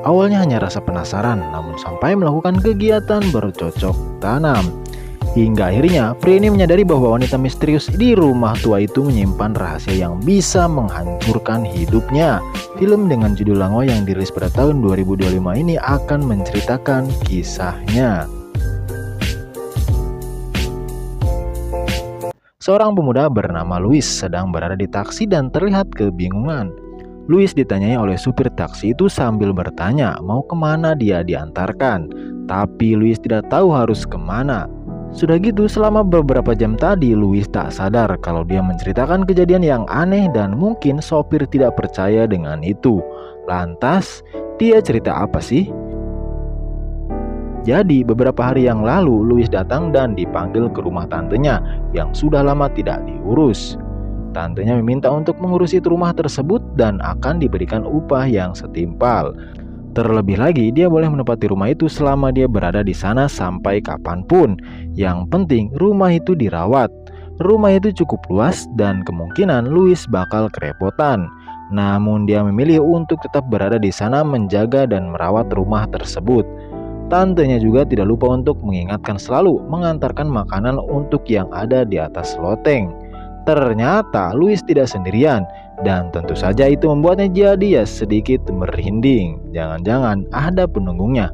Awalnya hanya rasa penasaran, namun sampai melakukan kegiatan bercocok tanam. Hingga akhirnya pria ini menyadari bahwa wanita misterius di rumah tua itu menyimpan rahasia yang bisa menghancurkan hidupnya. Film dengan judul Lango yang dirilis pada tahun 2025 ini akan menceritakan kisahnya. Seorang pemuda bernama Louis sedang berada di taksi dan terlihat kebingungan. Louis ditanyai oleh supir taksi itu sambil bertanya mau kemana dia diantarkan. Tapi Louis tidak tahu harus kemana. Sudah gitu selama beberapa jam tadi Louis tak sadar kalau dia menceritakan kejadian yang aneh dan mungkin sopir tidak percaya dengan itu. Lantas dia cerita apa sih? Jadi beberapa hari yang lalu Louis datang dan dipanggil ke rumah tantenya yang sudah lama tidak diurus. Tantenya meminta untuk mengurusi rumah tersebut dan akan diberikan upah yang setimpal. Terlebih lagi dia boleh menempati rumah itu selama dia berada di sana sampai kapanpun. Yang penting rumah itu dirawat. Rumah itu cukup luas dan kemungkinan Louis bakal kerepotan. Namun dia memilih untuk tetap berada di sana menjaga dan merawat rumah tersebut. Tantenya juga tidak lupa untuk mengingatkan selalu mengantarkan makanan untuk yang ada di atas loteng. Ternyata Louis tidak sendirian dan tentu saja itu membuatnya jadi sedikit merinding. Jangan-jangan ada penunggungnya.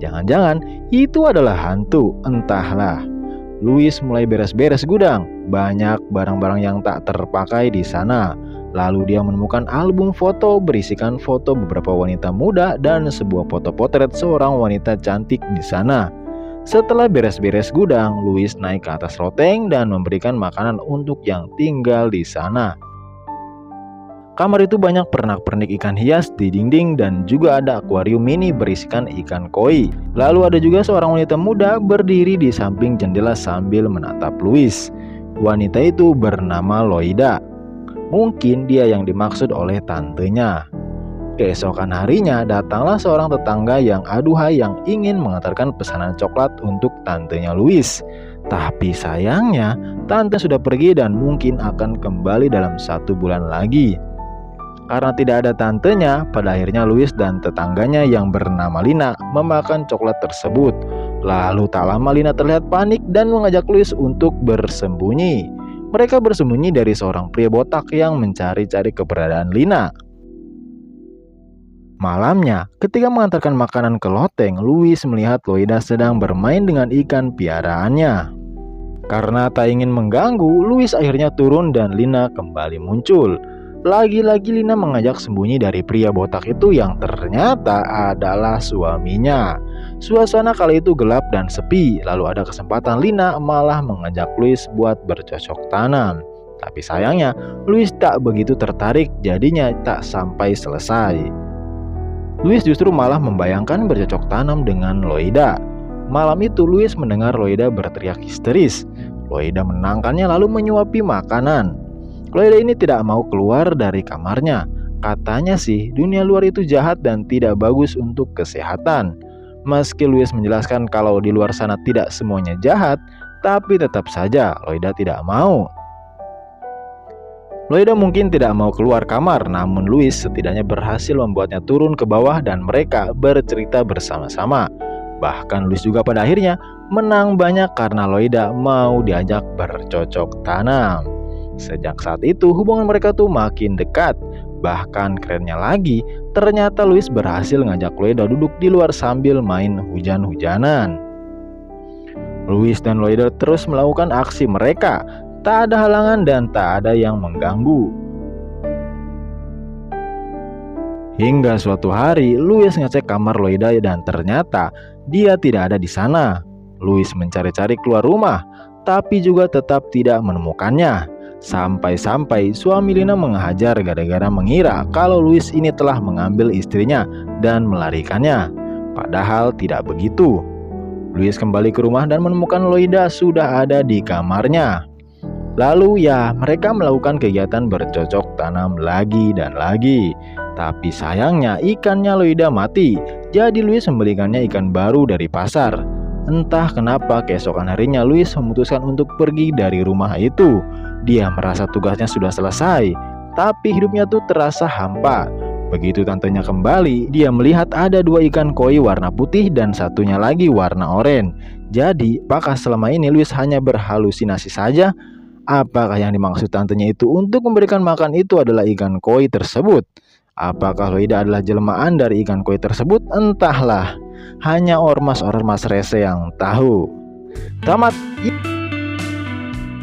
Jangan-jangan itu adalah hantu, entahlah. Louis mulai beres-beres gudang. Banyak barang-barang yang tak terpakai di sana. Lalu dia menemukan album foto berisikan foto beberapa wanita muda dan sebuah foto potret seorang wanita cantik di sana. Setelah beres-beres gudang, Louis naik ke atas loteng dan memberikan makanan untuk yang tinggal di sana. Kamar itu banyak pernak-pernik ikan hias di dinding dan juga ada akuarium mini berisikan ikan koi. Lalu ada juga seorang wanita muda berdiri di samping jendela sambil menatap Louis. Wanita itu bernama Loida. Mungkin dia yang dimaksud oleh tantenya. Keesokan harinya datanglah seorang tetangga yang aduhai yang ingin mengantarkan pesanan coklat untuk tantenya Louis. Tapi sayangnya tante sudah pergi dan mungkin akan kembali dalam 1 bulan lagi. Karena tidak ada tantenya, pada akhirnya Louis dan tetangganya yang bernama Lina memakan coklat tersebut. Lalu tak lama Lina terlihat panik dan mengajak Louis untuk bersembunyi. Mereka bersembunyi dari seorang pria botak yang mencari-cari keberadaan Lina. Malamnya, ketika mengantarkan makanan ke loteng, Louis melihat Loida sedang bermain dengan ikan piaraannya. Karena tak ingin mengganggu, Louis akhirnya turun dan Lina kembali muncul. Lagi-lagi Lina mengajak sembunyi dari pria botak itu yang ternyata adalah suaminya. Suasana kali itu gelap dan sepi, lalu ada kesempatan Lina malah mengajak Louis buat bercocok tanam. Tapi sayangnya, Louis tak begitu tertarik, jadinya tak sampai selesai. Louis justru malah membayangkan bercocok tanam dengan Loida. Malam itu Louis mendengar Loida berteriak histeris. Loida menenangkannya lalu menyuapi makanan. Loida ini tidak mau keluar dari kamarnya. Katanya sih dunia luar itu jahat dan tidak bagus untuk kesehatan. Meski Louis menjelaskan kalau di luar sana tidak semuanya jahat, tapi tetap saja Loida tidak mau. Loida mungkin tidak mau keluar kamar, namun Louis setidaknya berhasil membuatnya turun ke bawah dan mereka bercerita bersama-sama. Bahkan Louis juga pada akhirnya menang banyak karena Loida mau diajak bercocok tanam. Sejak saat itu hubungan mereka tuh makin dekat. Bahkan kerennya lagi, ternyata Louis berhasil ngajak Loida duduk di luar sambil main hujan-hujanan. Louis dan Loida terus melakukan aksi mereka. Tak ada halangan dan tak ada yang mengganggu. Hingga suatu hari, Louis ngecek kamar Loida dan ternyata dia tidak ada di sana. Louis mencari-cari keluar rumah, tapi juga tetap tidak menemukannya. Sampai-sampai suami Lina menghajar gara-gara mengira kalau Louis ini telah mengambil istrinya dan melarikannya. Padahal tidak begitu. Louis kembali ke rumah dan menemukan Loida sudah ada di kamarnya. Lalu mereka melakukan kegiatan bercocok tanam lagi dan lagi. Tapi sayangnya ikannya Loida mati. Jadi Louis membelikannya ikan baru dari pasar. Entah kenapa keesokan harinya Louis memutuskan untuk pergi dari rumah itu. Dia merasa tugasnya sudah selesai, tapi hidupnya tuh terasa hampa. Begitu tantenya kembali, dia melihat ada 2 ikan koi warna putih dan satunya lagi warna oranye. Jadi, apakah selama ini Louis hanya berhalusinasi saja? Apakah yang dimaksud tantenya itu untuk memberikan makan itu adalah ikan koi tersebut? Apakah Loida adalah jelmaan dari ikan koi tersebut? Entahlah. Hanya ormas-ormas rese yang tahu. Tamat.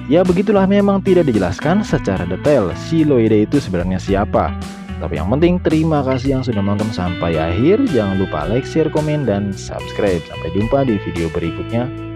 Ya begitulah, memang tidak dijelaskan secara detail si Loida itu sebenarnya siapa. Tapi yang penting terima kasih yang sudah menonton sampai akhir. Jangan lupa like, share, komen, dan subscribe. Sampai jumpa di video berikutnya.